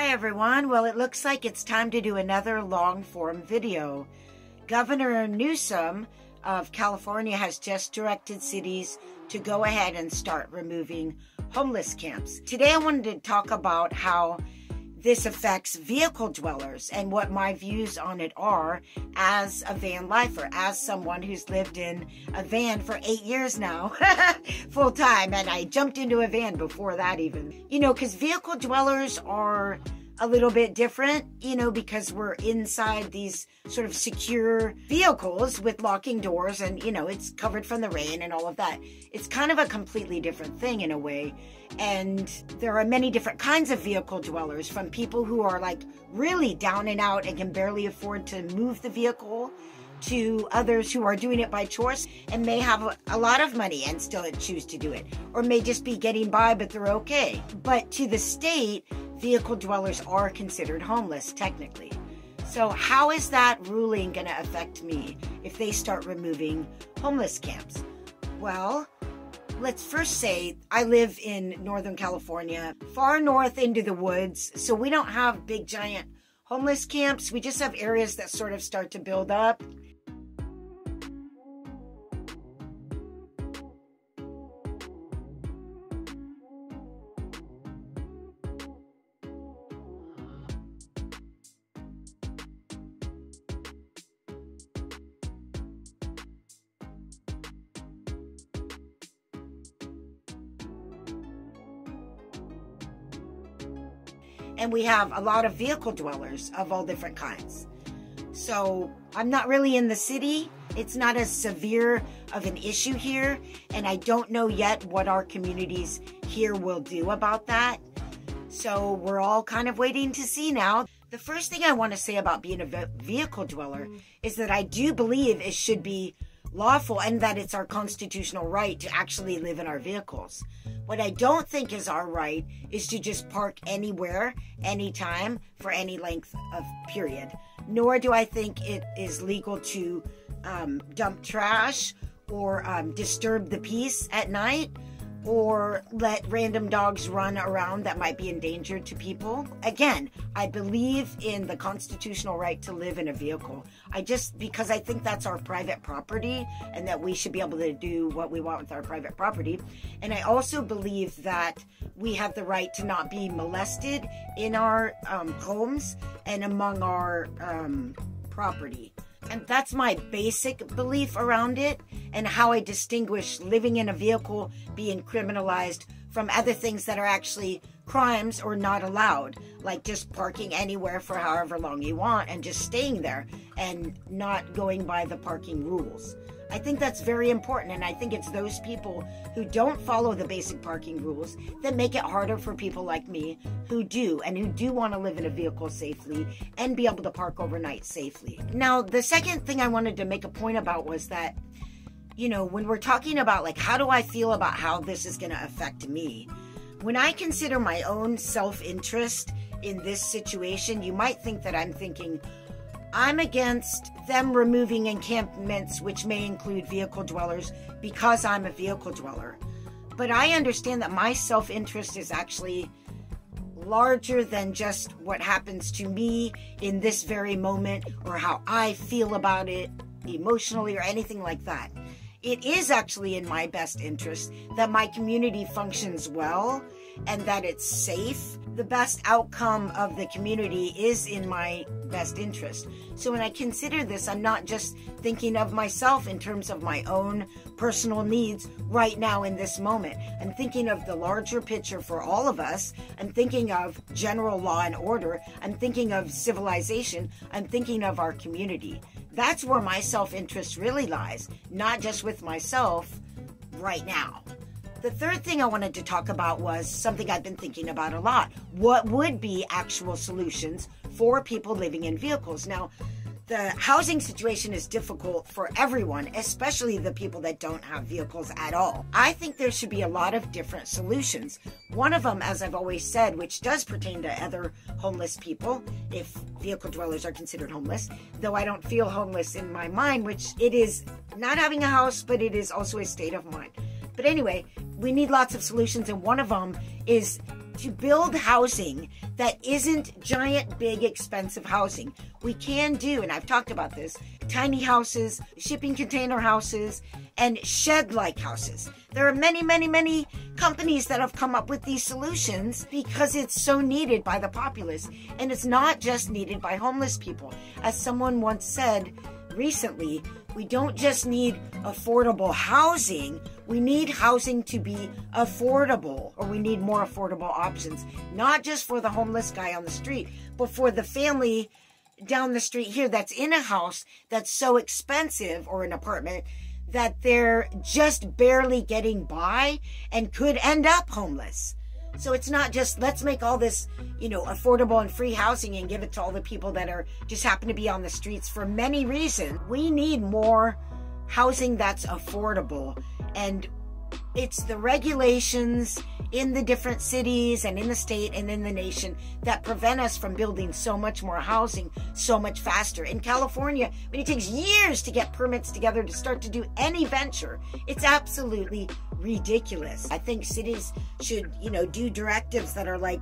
Hi everyone. Well, it looks like it's time to do another long-form video. Governor Newsom of California has just directed cities to go ahead and start removing homeless camps. Today I wanted to talk about how this affects vehicle dwellers and what my views on it are as a van lifer, as someone who's lived in a van for 8 years now, full time, and I jumped into a van before that even. You know, because vehicle dwellers are a little bit different, you know, because we're inside these sort of secure vehicles with locking doors and, you know, it's covered from the rain and all of that. It's kind of a completely different thing in a way. And there are many different kinds of vehicle dwellers, from people who are like really down and out and can barely afford to move the vehicle, to others who are doing it by choice and may have a lot of money and still choose to do it, or may just be getting by but they're okay. But to the state, vehicle dwellers are considered homeless technically. So how is that ruling going to affect me if they start removing homeless camps? Well, let's first say I live in Northern California, far north into the woods, so we don't have big giant homeless camps. We just have areas that sort of start to build up. And we have a lot of vehicle dwellers of all different kinds. So I'm not really in the city. It's not as severe of an issue here. And I don't know yet what our communities here will do about that. So we're all kind of waiting to see now. The first thing I want to say about being a vehicle dweller is that I do believe it should be lawful and that it's our constitutional right to actually live in our vehicles. What I don't think is our right is to just park anywhere, anytime, for any length of period. Nor do I think it is legal to dump trash or disturb the peace at night, or let random dogs run around that might be endangered to people. Again, I believe in the constitutional right to live in a vehicle. Because I think that's our private property and that we should be able to do what we want with our private property. And I also believe that we have the right to not be molested in our homes and among our property. And that's my basic belief around it, and how I distinguish living in a vehicle being criminalized from other things that are actually crimes or not allowed, like just parking anywhere for however long you want and just staying there and not going by the parking rules. I think that's very important, and I think it's those people who don't follow the basic parking rules that make it harder for people like me who do, and who do want to live in a vehicle safely and be able to park overnight safely. Now, the second thing I wanted to make a point about was that, you know, when we're talking about like, how do I feel about how this is going to affect me? When I consider my own self-interest in this situation, you might think that I'm thinking, I'm against them removing encampments, which may include vehicle dwellers, because I'm a vehicle dweller. But I understand that my self-interest is actually larger than just what happens to me in this very moment, or how I feel about it emotionally, or anything like that. It is actually in my best interest that my community functions well and that it's safe. The best outcome of the community is in my best interest. So when I consider this, I'm not just thinking of myself in terms of my own personal needs right now in this moment. I'm thinking of the larger picture for all of us. I'm thinking of general law and order. I'm thinking of civilization. I'm thinking of our community. That's where my self-interest really lies, not just with myself right now. The third thing I wanted to talk about was something I've been thinking about a lot. What would be actual solutions for people living in vehicles? Now, the housing situation is difficult for everyone, especially the people that don't have vehicles at all. I think there should be a lot of different solutions. One of them, as I've always said, which does pertain to other homeless people, if vehicle dwellers are considered homeless, though I don't feel homeless in my mind, which it is not having a house, but it is also a state of mind. But anyway, we need lots of solutions, and one of them is to build housing that isn't giant, big, expensive housing. We can do, and I've talked about this, tiny houses, shipping container houses, and shed-like houses. There are many, many, many companies that have come up with these solutions because it's so needed by the populace. And it's not just needed by homeless people. As someone once said recently, we don't just need affordable housing, we need housing to be affordable, or we need more affordable options, not just for the homeless guy on the street, but for the family down the street here that's in a house that's so expensive, or an apartment, that they're just barely getting by and could end up homeless. So it's not just, let's make all this, affordable and free housing and give it to all the people that are just happen to be on the streets for many reasons. We need more housing that's affordable. And it's the regulations in the different cities and in the state and in the nation that prevent us from building so much more housing so much faster. In California, it takes years to get permits together to start to do any venture. It's absolutely ridiculous. I think cities should, do directives that are like,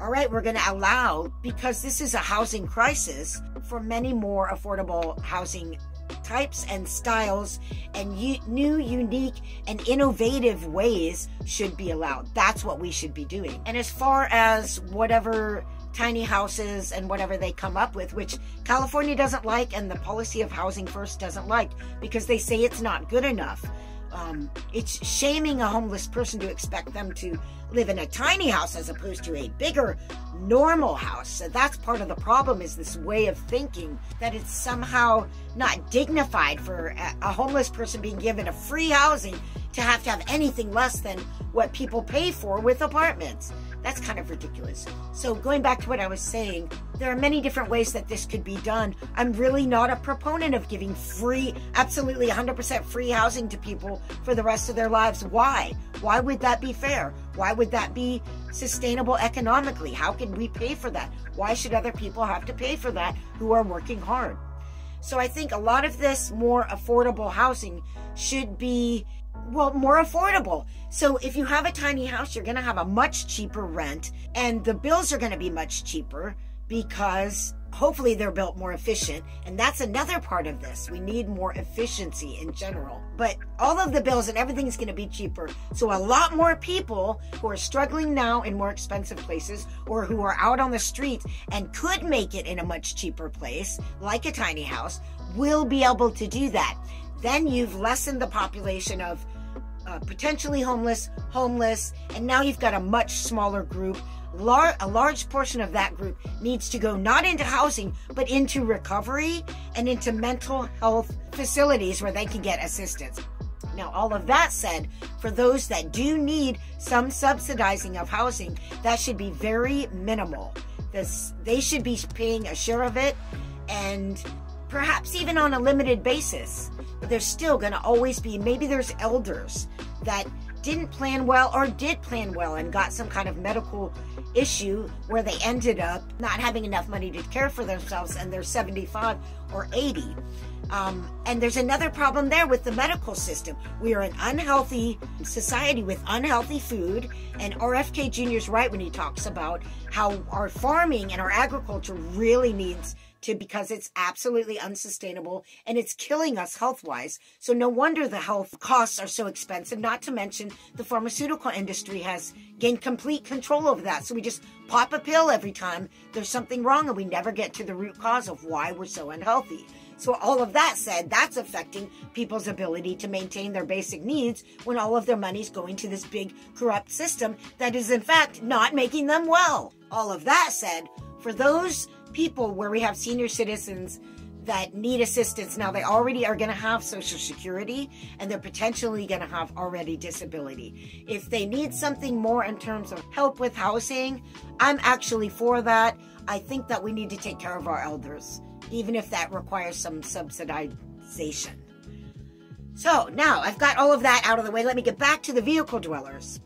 all right, we're going to allow, because this is a housing crisis, for many more affordable housing types and styles, and new, unique, and innovative ways should be allowed. That's what we should be doing. And as far as whatever tiny houses and whatever they come up with, which California doesn't like and the policy of Housing First doesn't like, because they say it's not good enough. It's shaming a homeless person to expect them to live in a tiny house as opposed to a bigger, normal house. So that's part of the problem, is this way of thinking that it's somehow not dignified for a homeless person being given a free housing to have anything less than what people pay for with apartments. That's kind of ridiculous. So going back to what I was saying, there are many different ways that this could be done. I'm really not a proponent of giving free, absolutely 100% free housing to people for the rest of their lives. Why? Why would that be fair? Why would that be sustainable economically? How can we pay for that? Why should other people have to pay for that who are working hard? So I think a lot of this more affordable housing should be, more affordable. So if you have a tiny house, you're going to have a much cheaper rent, and the bills are going to be much cheaper because hopefully they're built more efficient. And that's another part of this. We need more efficiency in general. But all of the bills and everything's going to be cheaper. So a lot more people who are struggling now in more expensive places, or who are out on the streets and could make it in a much cheaper place, like a tiny house, will be able to do that. Then you've lessened the population of potentially homeless, and now you've got a much smaller group. A large portion of that group needs to go not into housing, but into recovery and into mental health facilities where they can get assistance. Now, all of that said, for those that do need some subsidizing of housing, that should be very minimal. They should be paying a share of it, and perhaps even on a limited basis. But there's still going to always be, maybe there's elders that didn't plan well or did plan well and got some kind of medical issue where they ended up not having enough money to care for themselves, and they're 75 or 80. And there's another problem there with the medical system. We are an unhealthy society with unhealthy food, and RFK Jr. is right when he talks about how our farming and our agriculture really needs to, because it's absolutely unsustainable and it's killing us health-wise. So no wonder the health costs are so expensive, not to mention the pharmaceutical industry has gained complete control over that. So we just pop a pill every time there's something wrong, and we never get to the root cause of why we're so unhealthy. So all of that said, that's affecting people's ability to maintain their basic needs when all of their money's going to this big corrupt system that is in fact not making them well. All of that said, for those people where we have senior citizens that need assistance, now they already are going to have Social Security, and they're potentially going to have already disability. If they need something more in terms of help with housing, I'm actually for that. I think that we need to take care of our elders, even if that requires some subsidization. So now I've got all of that out of the way. Let me get back to the vehicle dwellers.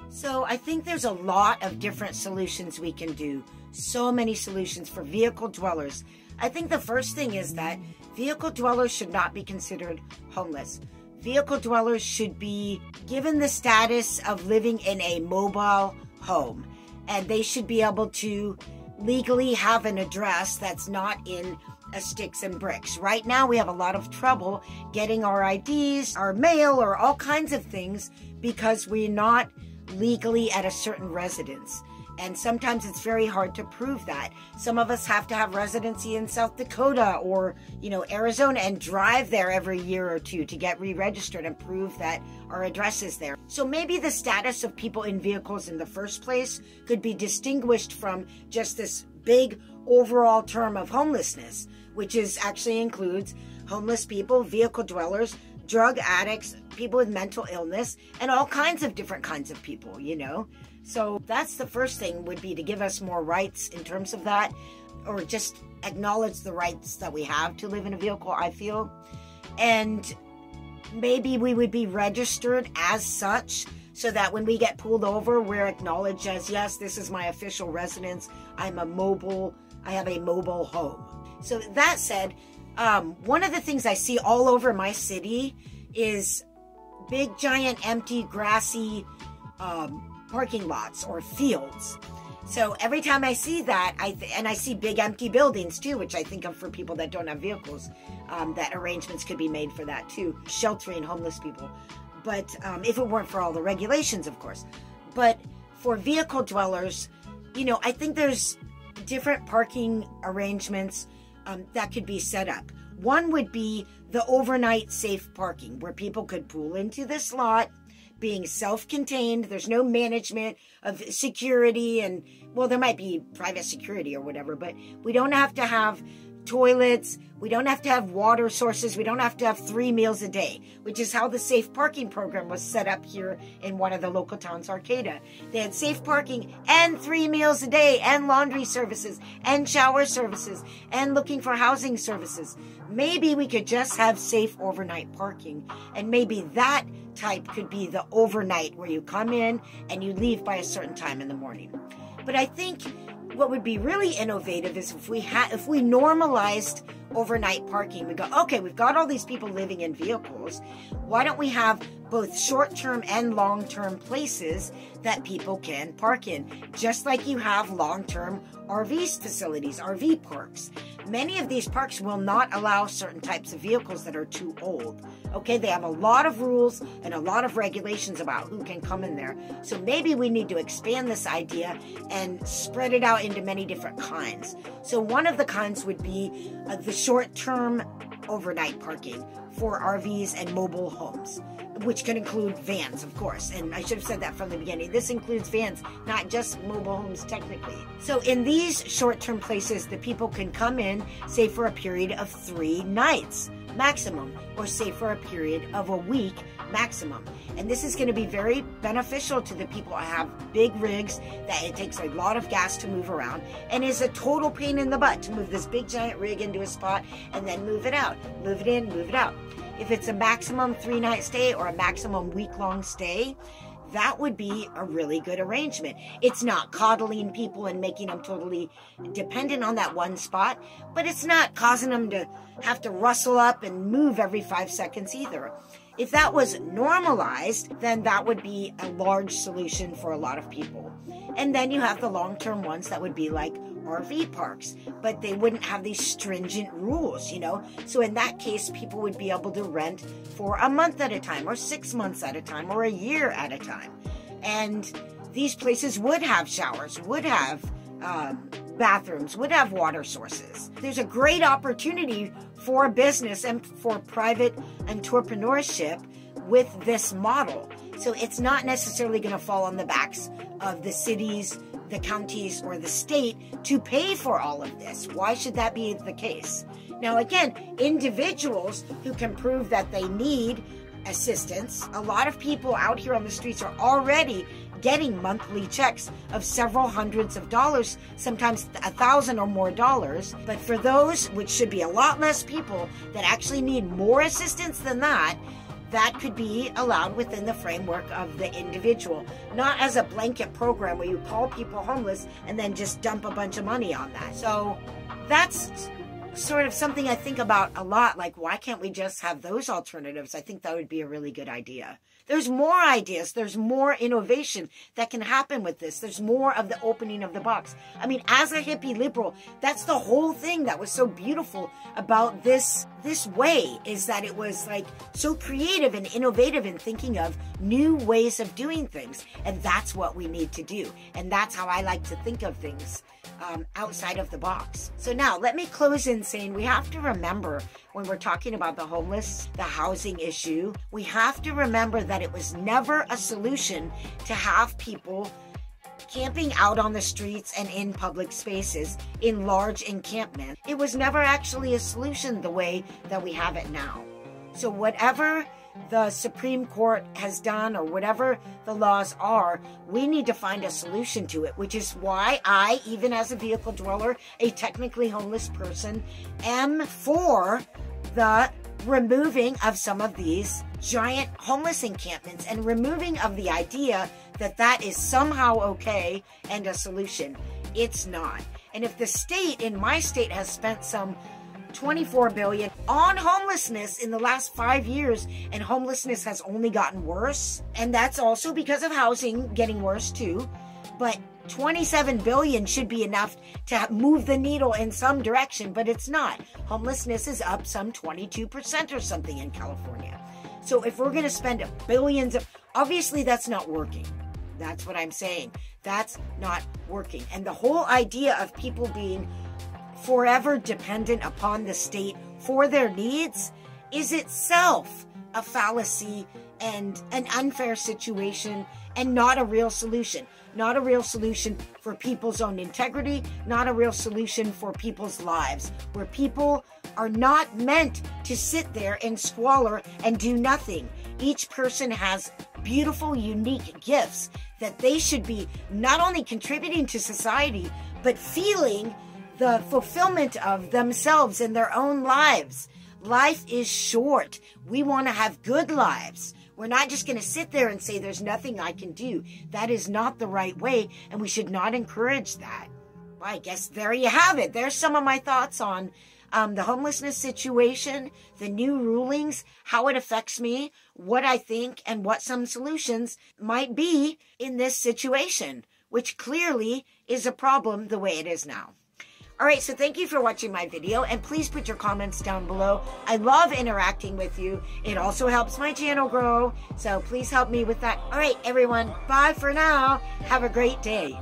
So I think there's a lot of different solutions we can do. So many solutions for vehicle dwellers. I think the first thing is that vehicle dwellers should not be considered homeless. Vehicle dwellers should be given the status of living in a mobile home. and they should be able to legally have an address that's not in a sticks and bricks. Right now, we have a lot of trouble getting our IDs, our mail, or all kinds of things because we're not legally at a certain residence. And sometimes it's very hard to prove that. Some of us have to have residency in South Dakota or, Arizona and drive there every year or two to get re-registered and prove that our address is there. So maybe the status of people in vehicles in the first place could be distinguished from just this big overall term of homelessness, which actually includes homeless people, vehicle dwellers, drug addicts, people with mental illness, and all kinds of different kinds of people, So that's the first thing, would be to give us more rights in terms of that, or just acknowledge the rights that we have to live in a vehicle, I feel. And maybe we would be registered as such so that when we get pulled over, we're acknowledged as, yes, this is my official residence. I have a mobile home. So that said, one of the things I see all over my city is big, giant, empty, grassy parking lots or fields. So every time I see that, and I see big empty buildings too, which I think of for people that don't have vehicles, that arrangements could be made for that too, sheltering homeless people. But if it weren't for all the regulations, of course. But for vehicle dwellers, I think there's different parking arrangements that could be set up. One would be the overnight safe parking, where people could pull into this lot, being self-contained. There's no management of security, and, well, there might be private security or whatever, but we don't have to have toilets. We don't have to have water sources. We don't have to have 3 meals a day, which is how the safe parking program was set up here in one of the local towns, Arcata. They had safe parking and 3 meals a day and laundry services and shower services and looking for housing services. Maybe we could just have safe overnight parking, and maybe that type could be the overnight, where you come in and you leave by a certain time in the morning. But I think what would be really innovative is if we normalized overnight parking. We go, okay, we've got all these people living in vehicles. Why don't we have both short-term and long-term places that people can park in, just like you have long-term RV facilities, RV parks. Many of these parks will not allow certain types of vehicles that are too old. Okay, they have a lot of rules and a lot of regulations about who can come in there. So maybe we need to expand this idea and spread it out into many different kinds. So one of the kinds would be the short-term overnight parking for RVs and mobile homes, which can include vans, of course. And I should have said that from the beginning. This includes vans, not just mobile homes technically. So in these short-term places, the people can come in, say for a period of 3 nights maximum, or say for a period of a week maximum. And this is going to be very beneficial to the people who have big rigs that it takes a lot of gas to move around, and is a total pain in the butt to move this big giant rig into a spot and then move it out, move it in, move it out. If it's a maximum 3-night stay or a maximum week-long stay, that would be a really good arrangement. It's not coddling people and making them totally dependent on that one spot, but it's not causing them to have to rustle up and move every 5 seconds either. If that was normalized, then that would be a large solution for a lot of people. And then you have the long-term ones that would be like RV parks, but they wouldn't have these stringent rules, So in that case, people would be able to rent for a month at a time, or 6 months at a time, or a year at a time. And these places would have showers, would have bathrooms, would have water sources. There's a great opportunity for business and for private entrepreneurship with this model. So it's not necessarily going to fall on the backs of the cities, the counties, or the state to pay for all of this. Why should that be the case? Now, again, individuals who can prove that they need assistance, a lot of people out here on the streets are already getting monthly checks of several hundreds of dollars, sometimes $1,000 or more dollars. But for those, which should be a lot less people, that actually need more assistance than that, that could be allowed within the framework of the individual, not as a blanket program where you call people homeless and then just dump a bunch of money on that. So that's sort of something I think about a lot. Like, why can't we just have those alternatives? I think that would be a really good idea. There's more ideas. There's more innovation that can happen with this. There's more of the opening of the box. I mean, as a hippie liberal, that's the whole thing that was so beautiful about this way, is that it was like so creative and innovative in thinking of new ways of doing things. And that's what we need to do. And that's how I like to think of things outside of the box. So now let me close in saying we have to remember, when we're talking about the homeless, the housing issue, we have to remember that it was never a solution to have people camping out on the streets and in public spaces in large encampments. It was never actually a solution the way that we have it now. So whatever the Supreme Court has done, or whatever the laws are, we need to find a solution to it, which is why I, even as a vehicle dweller, a technically homeless person, am for the removing of some of these giant homeless encampments and removing of the idea that that is somehow okay and a solution. It's not. And if the state, in my state, has spent some $24 billion on homelessness in the last 5 years, and homelessness has only gotten worse, and that's also because of housing getting worse too, but $27 billion should be enough to move the needle in some direction, but it's not. Homelessness is up some 22% or something in California. So if we're going to spend billions of, obviously that's not working. That's what I'm saying. That's not working. And the whole idea of people being forever dependent upon the state for their needs is itself a fallacy and an unfair situation, and not a real solution. Not a real solution for people's own integrity, not a real solution for people's lives, where people are not meant to sit there in squalor and do nothing. Each person has beautiful, unique gifts that they should be not only contributing to society, but feeling the fulfillment of themselves in their own lives. Life is short. We want to have good lives. We're not just going to sit there and say there's nothing I can do. That is not the right way, and we should not encourage that. Well, I guess there you have it. There's some of my thoughts on the homelessness situation, the new rulings, how it affects me, what I think, and what some solutions might be in this situation, which clearly is a problem the way it is now. All right, so thank you for watching my video, and please put your comments down below. I love interacting with you. It also helps my channel grow, so please help me with that. All right, everyone, bye for now. Have a great day.